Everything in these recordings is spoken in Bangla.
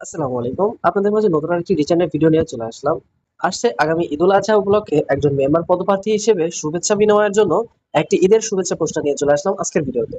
আসসালামু আলাইকুম। আপনাদের মাঝে নতুন আরেকটি রিচার্নের ভিডিও নিয়ে চলে আসলাম। আসছে আগামী ঈদুল আজহা উপলক্ষে একজন মেম্বার পদপ্রার্থী হিসেবে শুভেচ্ছা বিনিময়ের জন্য একটি ঈদের শুভেচ্ছা পোস্টার নিয়ে চলে আসলাম আজকের ভিডিওতে।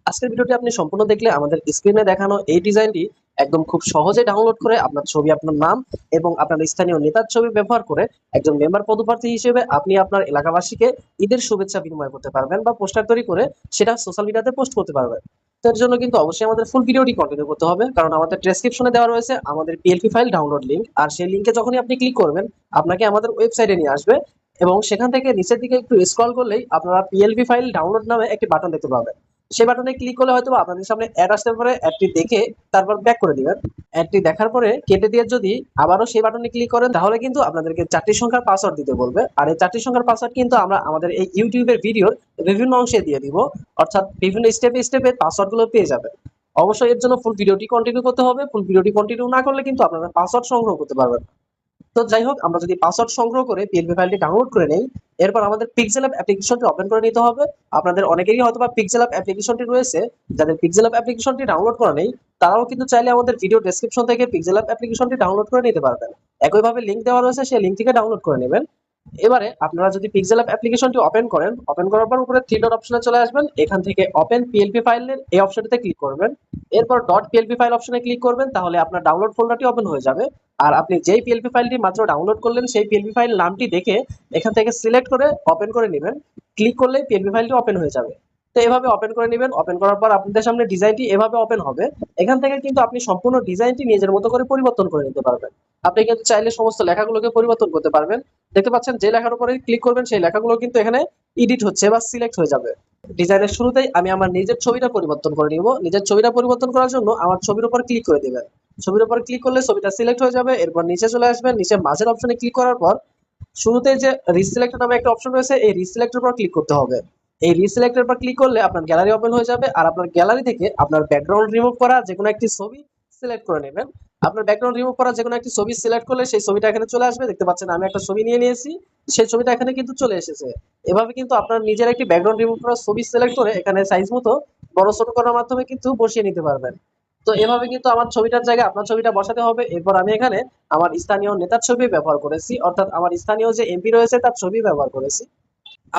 আজকের ভিডিওটি আপনি সম্পূর্ণ দেখলে আমাদের স্ক্রিনে দেখানো এই ডিজাইনটি একদম খুব সহজে ডাউনলোড করে আপনার ছবি, আপনার নাম এবং আপনার স্থানীয় নেতার ছবি ব্যবহার করে একজন মেম্বার পদপ্রার্থী হিসেবে আপনি আপনার এলাকাবাসীকে ঈদের শুভেচ্ছা বিনিময় করতে পারবেন বা পোস্টার তৈরি করে সেটা সোশ্যাল মিডিয়াতে পোস্ট করতে পারবেন। তো এর জন্য কিন্তু অবশ্যই আমাদের ফুল ভিডিওটি কন্টিনিউ করতে হবে, কারণ আমাদের ডেসক্রিপশনে দেওয়া রয়েছে আমাদের পিএলপি ফাইল ডাউনলোড লিংক। আর সেই লিংকে যখনই আপনি ক্লিক করবেন আপনাকে আমাদের ওয়েবসাইটে নিয়ে আসবে এবং সেখান থেকে নিচের দিকে একটু স্ক্রল করলেই আপনারা পিএলপি ফাইল ডাউনলোড নামে একটি বাটন দেখতে পাবেন। সেই বাটনে ক্লিক করলে হয়তো আপনাদের সামনে অ্যাড আসতে পারে, অ্যাডটি দেখে তারপর ব্যাক করে দিবেন। অ্যাডটি দেখার পরে কেটে দিয়ে যদি আবারও সেই বাটনে ক্লিক করেন তাহলে কিন্তু আপনাদেরকে 4টি সংখ্যার পাসওয়ার্ড দিতে বলবে। আর এই 4টি সংখ্যার পাসওয়ার্ড কিন্তু আমরা আমাদের এই ইউটিউবের ভিডিওর বিভিন্ন অংশে দিয়ে দিব, অর্থাৎ বিভিন্ন স্টেপে স্টেপে পাসওয়ার্ড গুলো পেয়ে যাবেন। অবশ্যই এর জন্য ফুল ভিডিওটি কন্টিনিউ করতে হবে। ফুল ভিডিওটি কন্টিনিউ না করলে কিন্তু আপনারা পাসওয়ার্ড সংগ্রহ করতে পারবেন না। তো যাই হোক, আমরা যদি পাসওয়ার্ড সংগ্রহ করে পিএলপি ফাইলটি ডাউনলোড করে নেই, এরপর আমাদের পিক্সেল অ্যাপ অ্যাপ্লিকেশনটি ওপেন করে নিতে হবে। আপনাদের অনেকেরই হয়তোবা পিক্সেল অ্যাপ অ্যাপ্লিকেশনটি রয়েছে। যাদের পিক্সেল অ্যাপ অ্যাপ্লিকেশনটি ডাউনলোড করা নেই তারাও কিন্তু চাইলে আমাদের ভিডিও ডেসক্রিপশন থেকে পিক্সেল অ্যাপ অ্যাপ্লিকেশনটি ডাউনলোড করে নিতে পারবেন। একইভাবে লিংক দেওয়া রয়েছে, সেই লিংক থেকে ডাউনলোড করে নেবেন। এবারে আপনারা যদি পিক্সেল অ্যাপ অ্যাপ্লিকেশনটি ওপেন করেন, ওপেন করার পর উপরে থ্রি ডট অপশনে চলে আসবেন। এখান থেকে ওপেন পিএলপি ফাইলের এই অপশনটিতে ক্লিক করবেন। এরপর ডট পিএলপি ফাইল অপশনে ক্লিক করবেন, তাহলে আপনার ডাউনলোড ফোল্ডারটি ওপেন হয়ে যাবে। আর আপনি যেই পিএলপি ফাইলটি মাত্র ডাউনলোড করলেন সেই পিএলপি ফাইল নামটি দেখে এখান থেকে সিলেক্ট করে ওপেন করে নেবেন। ক্লিক করলেই পিএলপি ফাইলটি ওপেন হয়ে যাবে। তো এভাবে ওপেন করে নেবেন। ওপেন করার পর আপনাদের সামনে ডিজাইনটি এভাবে ওপেন হবে। এখান থেকে কিন্তু আপনি সম্পূর্ণ ডিজাইনটি নিজের মতো করে পরিবর্তন করে নিতে পারবেন। আপনি কিন্তু চাইলে সমস্ত লেখাগুলোকে পরিবর্তন করতে পারবেন। দেখতে পাচ্ছেন যে লেখার উপরে ক্লিক করবেন সেই লেখাগুলো কিন্তু এখানে এডিট হচ্ছে বা সিলেক্ট হয়ে যাবে। ডিজাইনের শুরুতেই আমি আমার নিজের ছবিটা পরিবর্তন করে নিব। নিজের ছবিটা পরিবর্তন করার জন্য আমার ছবির উপর ক্লিক করে দিবেন। ছবির উপর ক্লিক করলে ছবিটা সিলেক্ট হয়ে যাবে। এরপর নিচে চলে আসবেন, নিচে মাঝের অপশনে ক্লিক করার পর শুরুতে যে রিসিলেক্ট নামে একটা অপশন রয়েছে এই রিসিলেক্টের উপর ক্লিক করতে হবে। এই রিসিলেক্টের উপর ক্লিক করলে আপনার গ্যালারি ওপেন হয়ে যাবে। আর আপনার গ্যালারি থেকে আপনার ব্যাকগ্রাউন্ড রিমুভ করা যে কোনো একটি ছবি সিলেক্ট করে নেবেন। আপনার ব্যাকগ্রাউন্ড রিমুভ করা যে কোনো একটি ছবি সিলেক্ট করলে সেই ছবিটা এখানে চলে আসবে। দেখতে পাচ্ছেন আমি একটা ছবি নিয়ে নিয়েছি, সেই ছবিটা এখানে কিন্তু চলে এসেছে। এভাবে কিন্তু আপনার নিজের একটি ব্যাকগ্রাউন্ড রিমুভ করা ছবি সিলেক্ট করে এখানে সাইজ মতো বড় ছোট করার মাধ্যমে কিন্তু বসিয়ে নিতে পারবেন। তো এভাবে কিন্তু আমার ছবিটার জায়গায় আপনার ছবিটা বসাতে হবে। এরপর আমি এখানে আমার স্থানীয় নেতার ছবি ব্যবহার করেছি, অর্থাৎ আমার স্থানীয় যে এমপি রয়েছে তার ছবি ব্যবহার করেছি।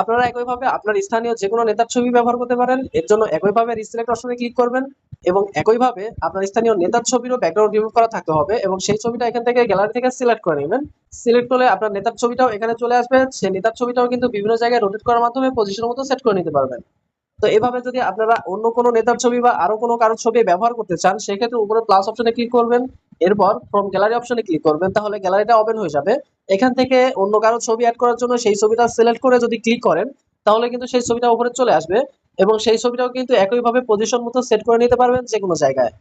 আপনারা একইভাবে আপনার স্থানীয় যে কোনো নেতার ছবি ব্যবহার করতে পারেন। এর জন্য একইভাবে রিসিলেক্ট অপশনে ক্লিক করবেন এবং একইভাবে আপনার স্থানীয় নেতার ছবিরও ব্যাকগ্রাউন্ড রিমুভ করা থাকতে হবে এবং সেই ছবিটা এখান থেকে গ্যালারি থেকে সিলেক্ট করে নেবেন। সিলেক্ট করলে আপনার নেতার ছবিটাও এখানে চলে আসবে। সেই নেতার ছবিটাও কিন্তু বিভিন্ন জায়গায় রোটেট করার মাধ্যমে পজিশন মতো সেট করে নিতে পারবেন। তো এভাবে যদি আপনারা অন্য কোনো নেতার ছবি বা আরো কোনো কারোর ছবি ব্যবহার করতে চান সেক্ষেত্রে উপরে প্লাস অপশনে ক্লিক করবেন। এরপর ফ্রম গ্যালারি অপশনে ক্লিক করবেন, তাহলে গ্যালারিটা ওপেন হয়ে যাবে। এখান থেকে অন্য কারোর ছবি অ্যাড করার জন্য সেই ছবিটা সিলেক্ট করে যদি ক্লিক করেন তাহলে কিন্তু সেই ছবিটা উপরে চলে আসবে এবং সেই ছবিটাও কিন্তু একইভাবে পজিশন মতো সেট করে নিতে পারবেন যে কোনো জায়গায়।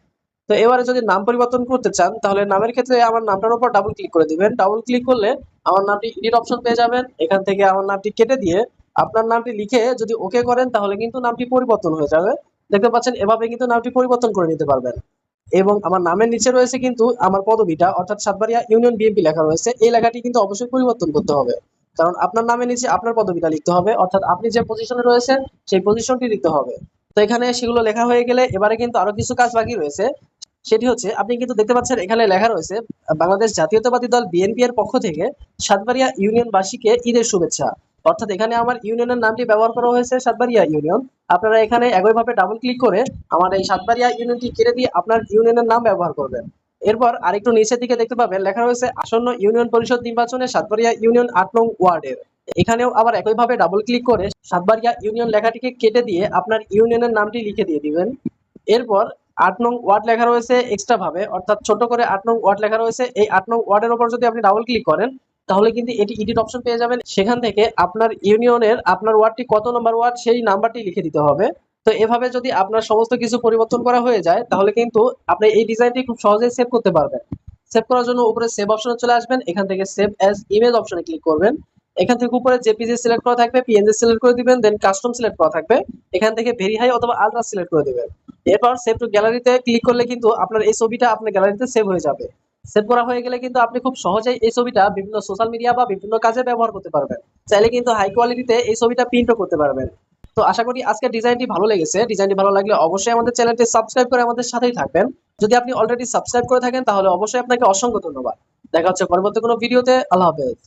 তো এবারে যদি নাম পরিবর্তন করতে চান তাহলে নামের ক্ষেত্রে আমার নামটার উপর ডাবল ক্লিক করে দিবেন। ডাবল ক্লিক করলে আমার নামটি এডিট অপশন পেয়ে যাবেন। এখান থেকে আমার নামটি কেটে দিয়ে আপনার নামটি লিখে যদি ওকে করেন তাহলে কিন্তু নামটি পরিবর্তন হয়ে যাবে। দেখতে পাচ্ছেন এভাবে কিন্তু নামটি পরিবর্তন করে নিতে পারবেন। এবং আমার নামের নিচে রয়েছে কিন্তু আমার পদবিটা, অর্থাৎ সাতবাড়িয়া ইউনিয়ন বিএনপি লেখা রয়েছে। এই লেখাটি কিন্তু অবশ্যই পরিবর্তন করতে হবে, কারণ আপনার নামের নিচে আপনার পদবিটা লিখতে হবে, অর্থাৎ আপনি যে পজিশনে রয়েছেন সেই পজিশনটি লিখতে হবে। তো এখানে সেগুলো লেখা হয়ে গেলে এবারে কিন্তু আরো কিছু কাজ বাকি রয়েছে। সেটি হচ্ছে আপনি কিন্তু দেখতে পাচ্ছেন এখানে লেখা রয়েছে বাংলাদেশ জাতীয়তাবাদী দল বিএনপি এর পক্ষ থেকে সাতবাড়িয়া ইউনিয়নবাসীকে ঈদের শুভেচ্ছা। অর্থাৎ এখানে আমার ইউনিয়নের নামটি ব্যবহার করা হয়েছে সাতবাড়িয়া ইউনিয়ন। আপনারা এখানে একইভাবে ডাবল ক্লিক করে আমার এই সাতবাড়িয়া ইউনিয়নটি কেটে দিয়ে আপনার ইউনিয়নের নাম ব্যবহার করবেন। এরপর আরেকটু নিচের দিকে দেখতে পাবেন লেখা রয়েছে আসন্ন ইউনিয়ন পরিষদ নির্বাচনে সাতবাড়িয়া ইউনিয়ন ৮ নং ওয়ার্ডের। এখানেও আবার একইভাবে ডাবল ক্লিক করে সাতবাড়িয়া ইউনিয়ন লেখাটিকে কেটে দিয়ে আপনার ইউনিয়নের নামটি লিখে দিয়ে দিবেন। এরপর ৮ নং ওয়ার্ড লেখা রয়েছে এক্সট্রা ভাবে, অর্থাৎ ছোট করে ৮ নং ওয়ার্ড লেখা রয়েছে। এই ৮ নং ওয়ার্ডের উপর যদি আপনি ডাবল ক্লিক করেন তাহলে কিন্তু এটি এডিট অপশন পেয়ে যাবেন। সেখান থেকে আপনার ইউনিয়নের আপনার ওয়ার্ডটি কত নম্বর ওয়ার্ড সেই নাম্বারটি লিখে দিতে হবে। তো এভাবে যদি আপনার সমস্ত কিছু পরিবর্তন করা হয়ে যায় তাহলে কিন্তু আপনি এই ডিজাইনটি খুব সহজেই সেভ করতে পারবেন। সেভ করার জন্য উপরে সেভ অপশনে চলে আসবেন। এখান থেকে সেভ অ্যাজ ইমেজ অপশনে ক্লিক করবেন। এখান থেকে উপরে জেপিজি সিলেক্ট করা থাকবে, পিএনজি সিলেক্ট করে দিবেন, দেন কাস্টম সিলেক্ট করা থাকবে। এখান থেকে ভেরি হাই অথবা আলট্রা সিলেক্ট করে দিবেন। এরপর সেভ টু গ্যালারিতে ক্লিক করলে কিন্তু আপনার এই ছবিটা আপনার গ্যালারিতে সেভ হয়ে যাবে। সেভ করা হয়ে গেলে কিন্তু আপনি খুব সহজেই এই ছবিটা বিভিন্ন সোশ্যাল মিডিয়া বা বিভিন্ন কাজে ব্যবহার করতে পারবেন। চাইলে কিন্তু হাই কোয়ালিটিতে এই ছবিটা প্রিন্টও করতে পারবেন। তো আশা করি আজকের ডিজাইনটি ভালো লেগেছে। ডিজাইনটি ভালো লাগলে অবশ্যই আমাদের চ্যানেলটি সাবস্ক্রাইব করে আমাদের সাথেই থাকবেন। যদি আপনি অলরেডি সাবস্ক্রাইব করে থাকেন তাহলে অবশ্যই আপনাকে অসংখ্য ধন্যবাদ। দেখা হচ্ছে পরবর্তী কোনো ভিডিওতে। আল্লাহ হাফেজ।